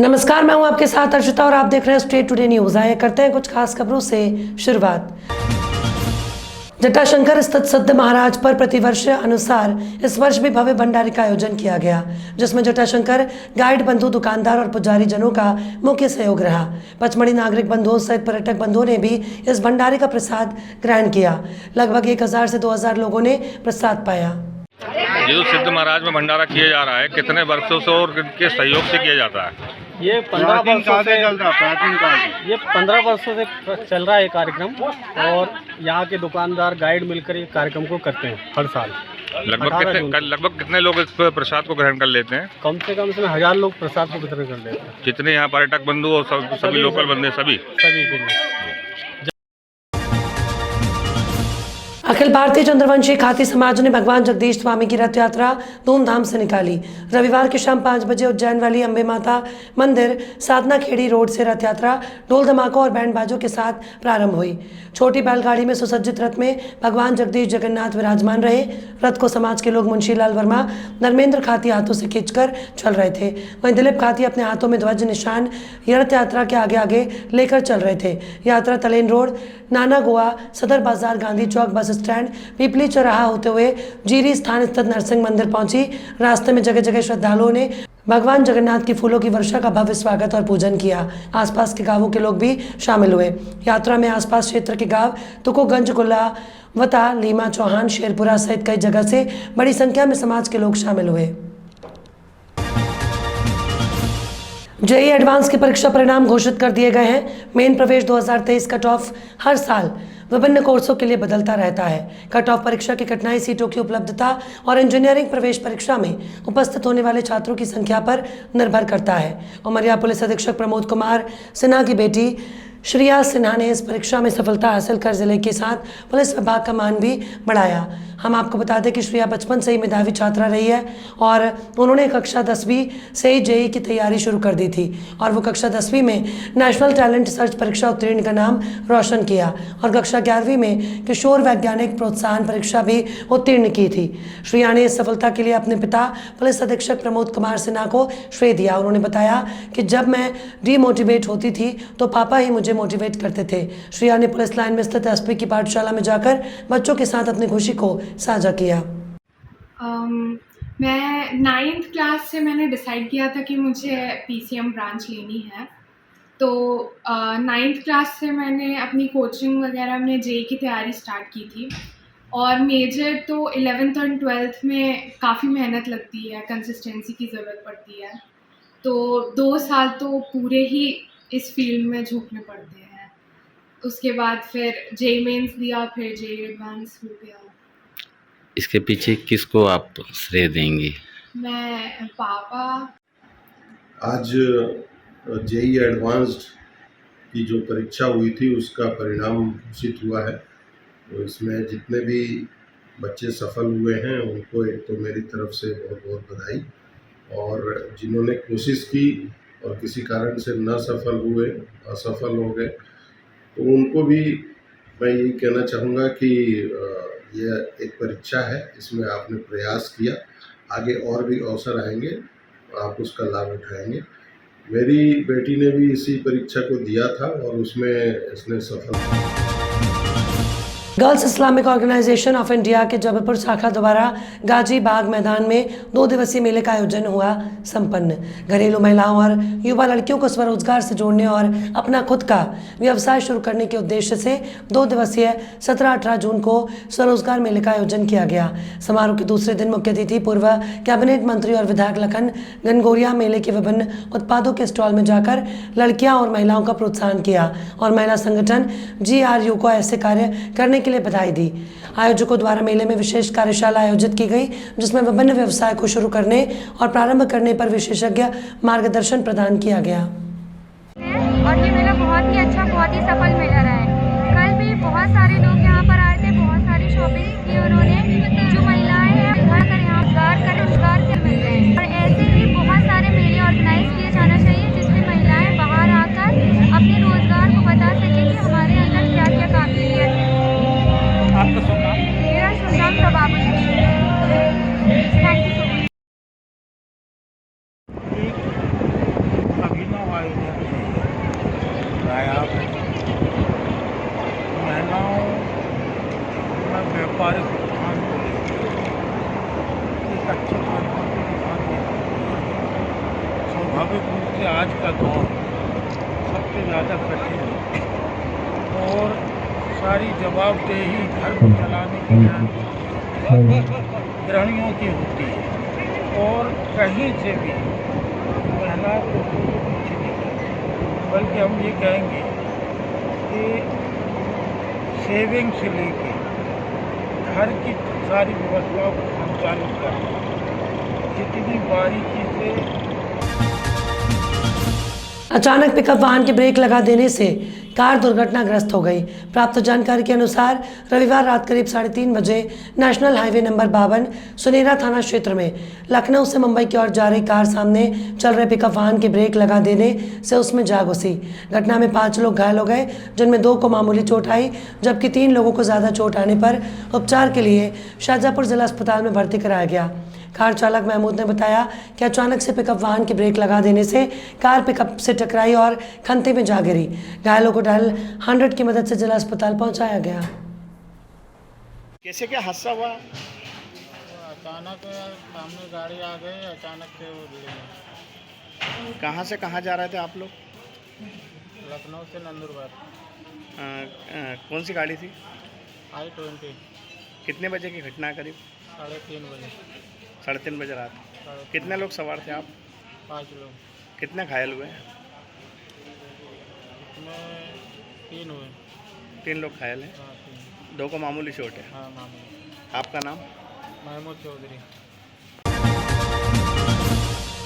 नमस्कार, मैं हूं आपके साथ अर्शिता और आप देख रहे हैं स्टेट टुडे न्यूज। आइए करते हैं कुछ खास खबरों से शुरुआत। जटाशंकर स्थित सिद्ध महाराज पर प्रतिवर्ष अनुसार इस वर्ष भी भव्य भंडारे का आयोजन किया गया, जिसमें जटाशंकर गाइड बंधु, दुकानदार और पुजारी जनों का मुख्य सहयोग रहा। पचमढ़ी नागरिक बंधुओं सहित पर्यटक बंधुओं ने भी इस भंडारे का प्रसाद ग्रहण किया। लगभग 1000 से 2000 लोगों ने प्रसाद पाया। ये जो सिद्ध महाराज में भंडारा किया जा रहा है, कितने वर्षों से और किनके सहयोग से किया जाता है? ये 15 वर्षों से चल रहा है कार्यक्रम, और यहाँ के दुकानदार गाइड मिलकर ये कार्यक्रम को करते हैं हर साल। लगभग कितने लोग इस प्रसाद को ग्रहण कर लेते हैं? कम से कम इसमें 1000 लोग प्रसाद को वितरण कर लेते हैं। जितने यहाँ पर्यटक बंधु और सभी लोकल बंधु सभी के लिए। अखिल भारतीय चंद्रवंशी खाती समाज ने भगवान जगदीश स्वामी की रथ यात्रा धूमधाम से निकाली। रविवार की शाम 5 बजे उज्जैन वाली अंबे माता मंदिर साधना खेड़ी रोड से रथ यात्रा ढोल धमाकों और बैंड बाजों के साथ प्रारंभ हुई। छोटी बैलगाड़ी में सुसज्जित रथ में भगवान जगदीश जगन्नाथ विराजमान रहे। रथ को समाज के लोग मुंशीलाल वर्मा, धर्मेंद्र खाती हाथों से खींचकर चल रहे थे। वहीं दिलीप खाती अपने हाथों में ध्वज निशान रथ यात्रा के आगे आगे लेकर चल रहे थे। यात्रा तलेन रोड, नाना गोवा, सदर बाजार, गांधी चौक, बस स्टैंड, पीपली चौराहा होते हुए जीरी स्थान स्थित नरसिंह मंदिर पहुंची। रास्ते में जगह जगह श्रद्धालुओं ने भगवान जगन्नाथ की फूलों की वर्षा का भव्य स्वागत और पूजन किया। आसपास के गांवों के लोग भी शामिल हुए। यात्रा में आसपास क्षेत्र के गांव तुकोगंज, कुल्लावता, लीमा चौहान, शेरपुरा सहित कई जगह से बड़ी संख्या में समाज के लोग शामिल हुए। जेईई एडवांस की परीक्षा परिणाम घोषित कर दिए गए हैं। मेन प्रवेश 2023 कट ऑफ हर साल विभिन्न कोर्सों के लिए बदलता रहता है। कट ऑफ परीक्षा की कठिनाई सीटों की उपलब्धता और इंजीनियरिंग प्रवेश परीक्षा में उपस्थित होने वाले छात्रों की संख्या पर निर्भर करता है। उमरिया पुलिस अधीक्षक प्रमोद कुमार सिन्हा की बेटी श्रेया सिन्हा ने इस परीक्षा में सफलता हासिल कर जिले के साथ पुलिस विभाग का मान भी बढ़ाया। हम आपको बता दें कि श्रेया बचपन से ही मेधावी छात्रा रही है और उन्होंने कक्षा 10वीं से ही जेईई की तैयारी शुरू कर दी थी और वो कक्षा 10वीं में नेशनल टैलेंट सर्च परीक्षा उत्तीर्ण का नाम रोशन किया और कक्षा 11वीं में किशोर वैज्ञानिक प्रोत्साहन परीक्षा भी उत्तीर्ण की थी। श्रेया ने इस सफलता के लिए अपने पिता पुलिस अधीक्षक प्रमोद कुमार सिन्हा को श्रेय दिया। उन्होंने बताया कि जब मैं डीमोटिवेट होती थी तो पापा ही मुझे मोटिवेट करते थे। श्रेया ने पुलिस लाइन में स्थित एसपी की पाठशाला में जाकर बच्चों के साथ अपनी खुशी को साझा किया। मैं 9th क्लास से मैंने डिसाइड किया था कि मुझे पीसीएम ब्रांच लेनी है, तो 9th क्लास से मैंने अपनी कोचिंग वगैरह में जेईई की तैयारी स्टार्ट की थी और मेजर तो 11th और 12th में काफ़ी मेहनत लगती है, कंसिस्टेंसी की ज़रूरत पड़ती है, तो 2 साल तो पूरे ही इस फील्ड में झोंकने पड़ते हैं। उसके बाद फिर जेईई मेंस दिया, फिर जेईई एडवांस हो गया। इसके पीछे किसको आप श्रेय देंगी? मैं पापा। आज जेईई एडवांस्ड की जो परीक्षा हुई थी उसका परिणाम घोषित हुआ है। तो इसमें जितने भी बच्चे सफल हुए हैं उनको एक तो मेरी तरफ से बहुत बहुत बधाई, और जिन्होंने कोशिश की और किसी कारण से न सफल हुए, असफल हो गए, तो उनको भी मैं यही कहना चाहूँगा कि यह एक परीक्षा है, इसमें आपने प्रयास किया, आगे और भी अवसर आएंगे, आप उसका लाभ उठाएंगे। मेरी बेटी ने भी इसी परीक्षा को दिया था और उसमें इसने सफल। Girls Islamic organisation of India के जबलपुर शाखा द्वारा गाजी बाग मैदान में 2 दिवसीय मेले का आयोजन हुआ संपन्न। घरेलू महिलाओं और युवा लड़कियों को स्वरोजगार से जोड़ने और अपना खुद का व्यवसाय शुरू करने के उद्देश्य से 2 दिवसीय 17-18 जून को स्वरोजगार मेले का आयोजन किया गया। समारोह के दूसरे दिन मुख्य अतिथि पूर्व कैबिनेट मंत्री और विधायक लखन घनघोरिया मेले के विभिन्न उत्पादों के स्टॉल में जाकर लड़कियां और महिलाओं का प्रोत्साहन किया और महिला संगठन GRU को ऐसे कार्य करने के लिए बधाई दी। आयोजकों द्वारा मेले में विशेष कार्यशाला आयोजित की गई, जिसमें विभिन्न व्यवसाय को शुरू करने और प्रारंभ करने पर विशेषज्ञ मार्गदर्शन प्रदान किया गया। और ये मेला बहुत ही अच्छा, बहुत ही सफल मेला रहा है। कल भी बहुत सारे लोग यहाँ पर आए थे, बहुत सारी शॉपिंग की उन्होंने। जो महिलाएं हैं घर कर यहाँ रोजगार के मिल रहे हैं, और ऐसे ही बहुत सारे मेले ऑर्गेनाइज किए जाना चाहिए जिसमें महिलाएं बाहर आकर अपने रोजगार को बता सकें कि हमारे अंदर क्या क्या काबिलियत है। आपका शुभ नाम? मेरा शुभ नाम प्रभावती है। Thank you so much. बनाया आपने। महिलाओं में व्यापारिक उत्थान को लेकर एक अच्छे कानून को दिखा दिया। स्वाभाविक रूप से आज का दौर सबसे ज़्यादा कठिन है और सारी जवाबदेही घर को चलाने के लिए गृहिणियों की होती है और कहीं से भी महिला को पीछे नहीं करती, बल्कि हम ये कहेंगे कि सेविंग से लेके घर की सारी व्यवस्थाओं को संचालित करना जितनी बारीकी से। अचानक पिकअप वाहन के ब्रेक लगा देने से कार दुर्घटनाग्रस्त हो गई। प्राप्त जानकारी के अनुसार रविवार रात करीब 3:30 बजे नेशनल हाईवे नंबर 52 सुनेरा थाना क्षेत्र में लखनऊ से मुंबई की ओर जा रही कार सामने चल रहे पिकअप वाहन के ब्रेक लगा देने से उसमें जा घुसी। घटना में 5 लोग घायल हो गए, जिनमें 2 को मामूली चोट आई, जबकि 3 लोगों को ज़्यादा चोट आने पर उपचार के लिए शाहजहाँपुर जिला अस्पताल में भर्ती कराया गया। कार चालक महमूद ने बताया कि अचानक से पिकअप वाहन के ब्रेक लगा देने से कार पिकअप से टकराई और खंते में जा गिरी। घायलों को डायल 100 की मदद से जिला अस्पताल पहुंचाया गया। कैसे क्या हादसा हुआ? अचानक सामने गाड़ी आ गई, अचानक से वो गिरी। कहाँ से कहाँ जा रहे थे आप लोग? लखनऊ से नंदुरबार। कौन सी गाड़ी थी? I-20। कितने बजे की घटना है करीब? 3:30 बजे। 3:30 बजे रात। कितने लोग सवार थे आप? 5 लोग। कितने घायल हुए? इसमें 3 हुए। 3 लोग घायल हैं। हाँ 3। 2 को मामूली चोट है। हाँ मामूली। आपका नाम? महमूद चौधरी।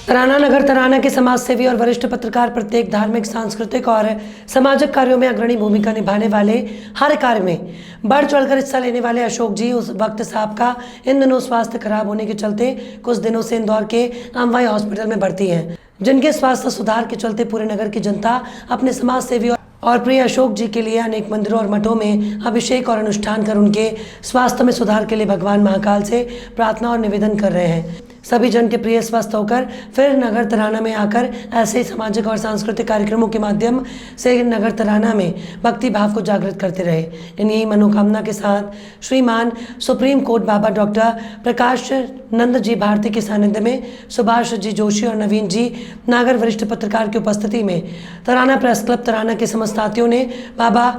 तराना नगर तराना के समाज सेवी और वरिष्ठ पत्रकार प्रत्येक धार्मिक, सांस्कृतिक और सामाजिक कार्यों में अग्रणी भूमिका निभाने वाले, हर कार्य में बढ़ चढ़कर हिस्सा लेने वाले अशोक जी उस वक्त साहब का इन दिनों स्वास्थ्य खराब होने के चलते कुछ दिनों से इंदौर के अमवाई हॉस्पिटल में भर्ती हैं, जिनके स्वास्थ्य सुधार के चलते पूरे नगर की जनता अपने समाज सेवी और प्रिय अशोक जी के लिए अनेक मंदिरों और मठों में अभिषेक और अनुष्ठान कर उनके स्वास्थ्य में सुधार के लिए भगवान महाकाल से प्रार्थना और निवेदन कर रहे हैं। सभी जन के प्रिय स्वस्थ होकर फिर नगर तराना में आकर ऐसे ही सामाजिक और सांस्कृतिक कार्यक्रमों के माध्यम से नगर तराना में भक्ति भाव को जागृत करते रहे। इन्हीं मनोकामना के साथ श्रीमान सुप्रीम कोर्ट बाबा डॉक्टर प्रकाश नंद जी भारती के सानिध्य में सुभाष जी जोशी और नवीन जी नागर वरिष्ठ पत्रकार की उपस्थिति में तराना प्रेस क्लब तराना के समस्तातियों ने बाबा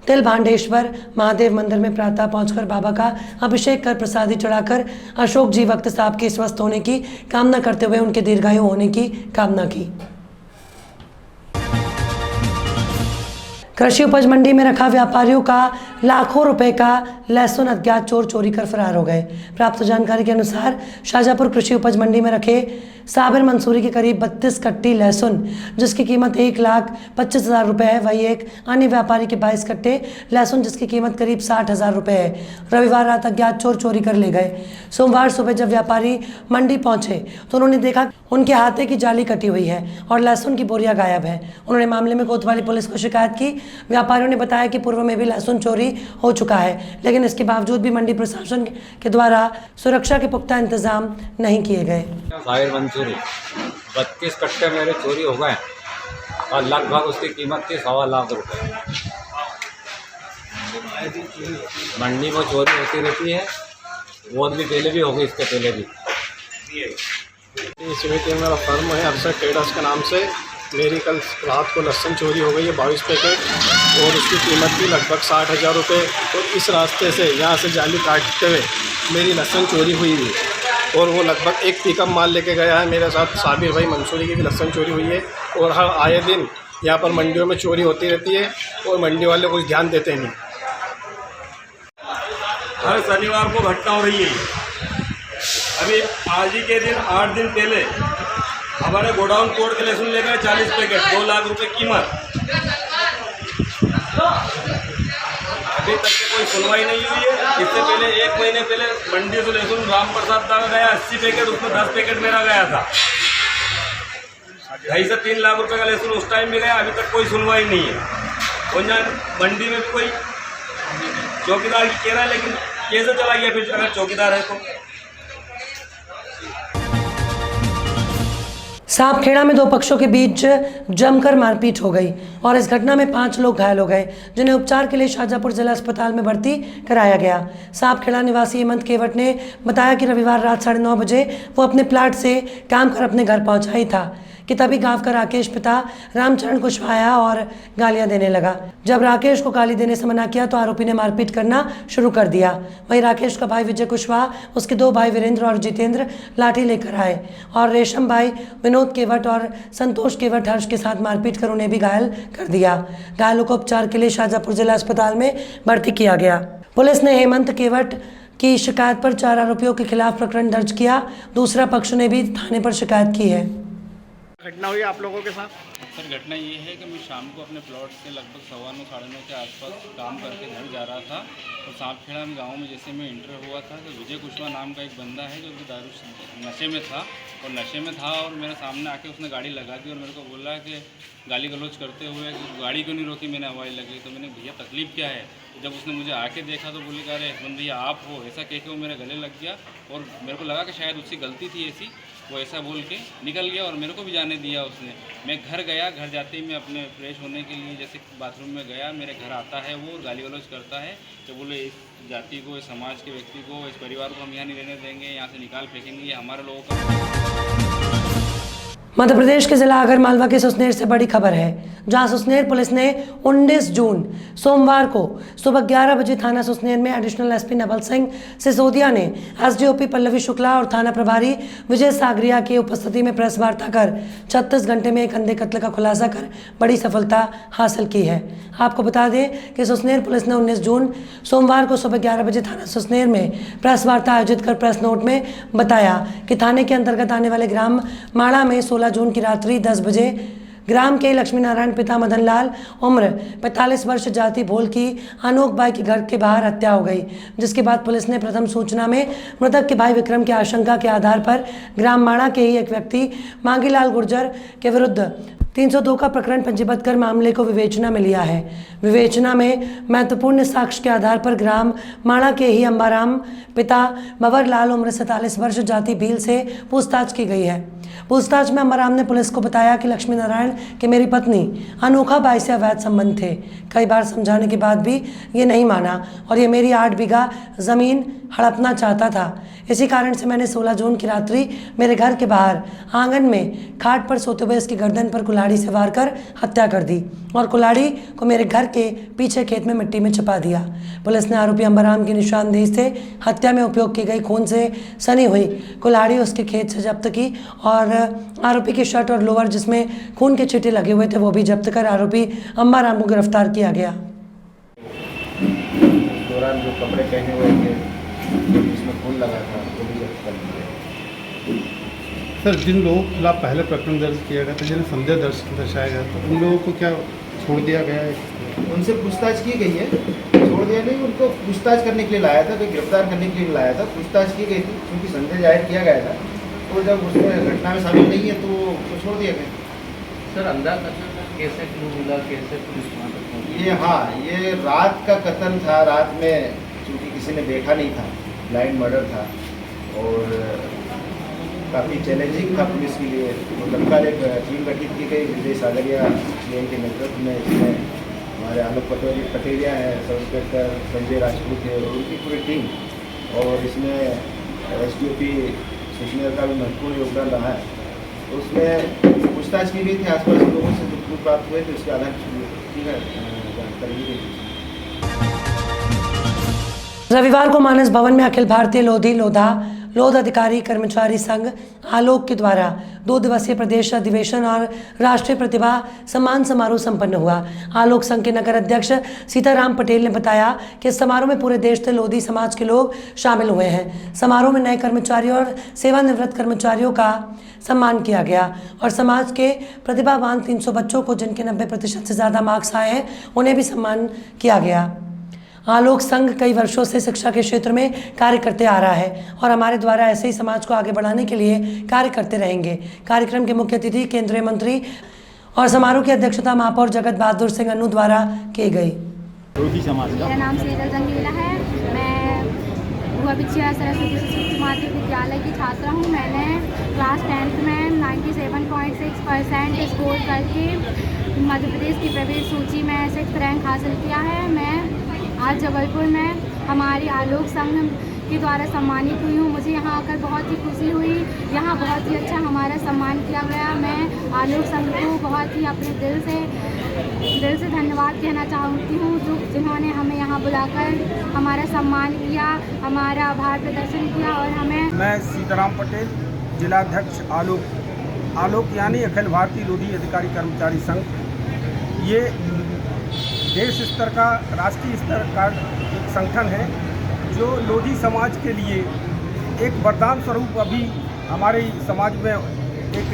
तिल भांडेश्वर महादेव मंदिर में प्रातः पहुंचकर बाबा का अभिषेक कर प्रसादी चढ़ाकर अशोक जी वक्त साहब के स्वस्थ होने की कामना करते हुए उनके दीर्घायु होने की कामना की। कृषि उपज मंडी में रखा व्यापारियों का लाखों रुपए का लहसुन अज्ञात चोर चोरी कर फरार हो गए। प्राप्त जानकारी के अनुसार शाहजहाँपुर कृषि उपज मंडी में रखे साबिर मंसूरी के करीब 32 कट्टी लहसुन, जिसकी कीमत 1,25,000 रुपये है, वही एक अन्य व्यापारी के 22 कट्टे लहसुन जिसकी कीमत करीब 60,000 रुपये है, रविवार रात अज्ञात चोर चोरी कर ले गए। सोमवार सुबह जब व्यापारी मंडी पहुंचे तो उन्होंने देखा उनके हाथे की जाली कटी हुई है और लहसुन की बोरियां गायब है। उन्होंने मामले में कोतवाली पुलिस को शिकायत की। व्यापारियों ने बताया कि पूर्व में भी लहसुन चोरी हो चुका है, लेकिन इसके बावजूद भी मंडी प्रशासन के द्वारा सुरक्षा के पुख्ता इंतजाम नहीं किए गए। साहिर मंसूरी 32 कट्टे मेरे चोरी हो गए और लगभग उसकी कीमत थी 1.25 लाख रुपए। मंडी में चोरी होती रहती है, बहुत भी पहले भी हो गई, इसके पहले भी। समिति में मेरा फर्म है अरसद ट्रेडर्स के नाम से। मेरी कल रात को लहसुन चोरी हो गई है 22 पैकेट और उसकी कीमत थी लगभग 60,000 रुपये। तो इस रास्ते से यहाँ से जाली काटते हुए मेरी लहसुन चोरी हुई है और वो लगभग एक पिकअप माल लेके गया है। मेरे साथ साबिर भाई मंसूरी की भी लहसुन चोरी हुई है और हर आए दिन यहाँ पर मंडियों में चोरी होती रहती है और मंडी वाले कुछ ध्यान देते नहीं। हर शनिवार को घटना हो रही है। अभी आज ही के दिन 8 दिन पहले हमारे गोडाउन तोड़ के लहसुन ले गए 40 पैकेट, 2 लाख रुपए कीमत। अभी तक के कोई सुनवाई नहीं हुई है। इससे पहले 1 महीने पहले मंडी से लहसुन राम प्रसाद का गया 80 पैकेट, उसमें 10 पैकेट मेरा गया था। 2.5 से 3 लाख रुपए का लहसुन उस टाइम भी गया। अभी तक कोई सुनवाई नहीं है। और यहाँ मंडी में भी कोई चौकीदार की कह रहा है, लेकिन कैसे चला गया फिर अगर चौकीदार है तो। सांपखेड़ा में दो पक्षों के बीच जमकर मारपीट हो गई और इस घटना में 5 लोग घायल हो गए, जिन्हें उपचार के लिए शाहजहाँपुर जिला अस्पताल में भर्ती कराया गया। सांपखेड़ा निवासी हेमंत केवट ने बताया कि रविवार रात 9:30 बजे वो अपने प्लाट से काम कर अपने घर पहुंचा ही था कि तभी गांव का राकेश पिता रामचरण कुशवाहा आया और गालियां देने लगा। जब राकेश को गाली देने से मना किया तो आरोपी ने मारपीट करना शुरू कर दिया। वहीं राकेश का भाई विजय कुशवाहा, उसके 2 भाई वीरेंद्र और जितेंद्र लाठी लेकर आए और रेशम भाई विनोद केवट और संतोष केवट हर्ष के साथ मारपीट कर उन्हें भी घायल कर दिया। घायलों को उपचार के लिए शाहजहाँपुर जिला अस्पताल में भर्ती किया गया। पुलिस ने हेमंत केवट की शिकायत पर 4 आरोपियों के खिलाफ प्रकरण दर्ज किया। दूसरा पक्ष ने भी थाने पर शिकायत की है। घटना हुई आप लोगों के साथ? सर घटना ये है कि मैं शाम को अपने प्लॉट से लगभग 9:15 साढ़े 9 के आसपास काम करके घर जा रहा था और सांपखेड़ा में गांव में जैसे मैं इंटर हुआ था तो विजय कुशवाहा नाम का एक बंदा है जो दारू नशे में था और मेरे सामने आके उसने गाड़ी लगा दी और मेरे को बोला कि गाली गलौज करते हुए गाड़ी क्यों नहीं रोकी, मैंने आवाज़ लगी तो मैंने भैया तकलीफ़ क्या है। जब उसने मुझे आके देखा तो बोले कि अरे हेमंत भैया आप हो, ऐसा कह के वो मेरे गले लग गया और मेरे को लगा कि शायद उसकी गलती थी ऐसी, वो ऐसा बोल के निकल गया और मेरे को भी जाने दिया उसने। मैं घर गया, घर जाते ही मैं अपने फ्रेश होने के लिए जैसे बाथरूम में गया, मेरे घर आता है वो गाली गलौज करता है कि बोले इस जाति को, इस समाज के व्यक्ति को, इस परिवार को हम यहाँ नहीं रहने देंगे, यहाँ से निकाल फेंकेंगे, ये हमारे लोगों का। मध्य प्रदेश के जिला आगरमालवा के सुसनेर से बड़ी खबर है, जहां सुसनेर पुलिस ने 19 जून सोमवार को सुबह 11 बजे थाना सुसनेर में एडिशनल एसपी नवल सिंह सिसोदिया ने एसडीओपी पल्लवी शुक्ला और थाना प्रभारी विजय सागरिया की उपस्थिति में प्रेस वार्ता कर 36 घंटे में एक अंधे कत्ल का खुलासा कर बड़ी सफलता हासिल की है। आपको बता दें कि सुसनेर पुलिस ने 19 जून सोमवार को सुबह 11 बजे थाना सुसनेर में प्रेस वार्ता आयोजित कर प्रेस नोट में बताया कि थाने के अंतर्गत आने वाले ग्राम माड़ा में 16 जून की रात्रि 10 बजे ग्राम के लक्ष्मी नारायण पिता मदन लाल उम्र 45 वर्ष जाति भोल की अनोख बाई के घर के बाहर हत्या हो गई, जिसके बाद पुलिस ने प्रथम सूचना में मृतक के भाई विक्रम की आशंका के आधार पर ग्राम माड़ा के ही एक व्यक्ति मांगीलाल गुर्जर के विरुद्ध 302 का प्रकरण पंजीबद्ध कर मामले को विवेचना में लिया है। विवेचना में महत्वपूर्ण साक्ष्य के आधार पर ग्राम माड़ा के ही अंबाराम पिता मवर लाल उम्र 47 वर्ष जाति भील से पूछताछ की गई है। पूछताछ में अंबाराम ने पुलिस को बताया कि लक्ष्मी नारायण के मेरी पत्नी अनोखा बाई से अवैध संबंध थे। कई बार समझाने के बाद भी ये नहीं माना और ये मेरी 8 बीघा ज़मीन हड़पना चाहता था। इसी कारण से मैंने 16 जून की रात्रि मेरे घर के बाहर आंगन में खाट पर सोते हुए इसकी गर्दन पर कुल्हाड़ी से वार कर हत्या कर दी और कुल्हाड़ी को मेरे घर के पीछे खेत में मिट्टी में छिपा दिया। पुलिस ने आरोपी अंबाराम की निशानदेही से हत्या में उपयोग की गई खून से सनी हुई कुल्हाड़ी उसके खेत से जब्त की और आरोपी की शर्ट और लोअर जिसमें खून के छींटे लगे हुए थे वो भी जब्त कर आरोपी अंबाराम को गिरफ्तार किया गया। दौरान जो कपड़े पहने हुए थे जिसमें खून लगा था वो भी जब्त कर लिया। सर, जिन लोगों के खिलाफ पहले प्रकरण दर्ज किया गया था, जिन्हें संदेह दर्शाया गया था, उन लोगों को क्या छोड़ दिया गया है? उनसे पूछताछ की गई है, छोड़ दिया नहीं, उनको पूछताछ करने के लिए लाया था, कोई गिरफ्तार करने के लिए लाया था, पूछताछ की गई थी क्योंकि संदेह जाहिर किया गया था। तो जब उसमें घटना में शामिल नहीं है तो छोड़ दिया गया। सर, अंदाज कैसे क्लू मिला, कैसे पुलिस वहाँ तक पहुँची? ये रात का कत्ल था। रात में चूँकि किसी ने देखा नहीं था, ब्लाइंड मर्डर था और काफ़ी चैलेंजिंग था पुलिस के लिए। तो तत्काल एक टीम गठित की गई विजय सागरिया सीएम के नेतृत्व में। इसमें हमारे आलोक पटेलिया हैं, सब इंस्पेक्टर संजय राजपूत है और उनकी पूरी टीम, और इसमें एसडीओपी सुसनेर का भी महत्वपूर्ण योगदान रहा है। तो उसमें पूछताछ की गई थी, आसपास के लोगों से जो प्रूफ प्राप्त हुए थे उसके आधार पर जानकारी दी गई। रविवार को मानस भवन में अखिल भारतीय लोध अधिकारी कर्मचारी संघ आलोक के द्वारा 2 दिवसीय प्रदेश अधिवेशन और राष्ट्रीय प्रतिभा सम्मान समारोह संपन्न हुआ। आलोक संघ के नगर अध्यक्ष सीताराम पटेल ने बताया कि इस समारोह में पूरे देश से लोधी समाज के लोग शामिल हुए हैं। समारोह में नए कर्मचारियों और सेवानिवृत्त कर्मचारियों का सम्मान किया गया और समाज के प्रतिभावान 300 बच्चों को जिनके 90% से ज़्यादा मार्क्स आए हैं उन्हें भी सम्मान किया गया। आलोक संघ कई वर्षों से शिक्षा के क्षेत्र में कार्य करते आ रहा है और हमारे द्वारा ऐसे ही समाज को आगे बढ़ाने के लिए कार्य करते रहेंगे। कार्यक्रम के मुख्य अतिथि केंद्रीय मंत्री और समारोह की अध्यक्षता महापौर जगत बहादुर सिंह अन्नू द्वारा की गई। मेरा नाम सेजल जंगीला है। मैं गोविचिया सरस्वती शिशु माध्यमिक विद्यालय की छात्रा हूँ। मैंने क्लास 10th में 97.6% स्कोर करके मध्य प्रदेश की प्रवेश सूची में 6th रैंक हासिल किया है। मैं आज जबलपुर में हमारी आलोक संघ के द्वारा सम्मानित हुई हूँ। मुझे यहाँ आकर बहुत ही खुशी हुई। यहाँ बहुत ही अच्छा हमारा सम्मान किया गया। मैं आलोक संघ को बहुत ही अपने दिल से धन्यवाद कहना चाहती हूँ जिन्होंने हमें यहाँ बुलाकर हमारा सम्मान किया, हमारा आभार प्रदर्शन किया और हमें। मैं सीताराम पटेल, जिलाध्यक्ष आलोक यानी अखिल भारतीय लोधी अधिकारी कर्मचारी संघ। ये देश स्तर का, राष्ट्रीय स्तर का एक संगठन है जो लोधी समाज के लिए एक वरदान स्वरूप अभी हमारे समाज में एक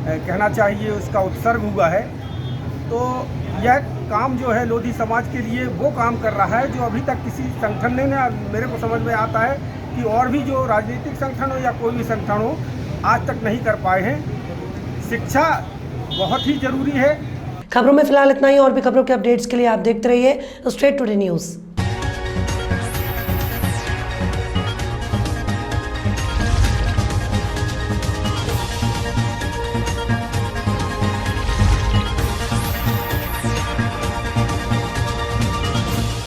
कहना चाहिए उसका उत्सर्ग हुआ है। तो यह काम जो है लोधी समाज के लिए वो काम कर रहा है जो अभी तक किसी संगठन ने मेरे को समझ में आता है कि और भी जो राजनीतिक संगठन हो या कोई भी संगठन हो आज तक नहीं कर पाए हैं। शिक्षा बहुत ही ज़रूरी है। खबरों में फिलहाल इतना ही। और भी खबरों के अपडेट्स के लिए आप देखते रहिए स्ट्रेट टुडे न्यूज़।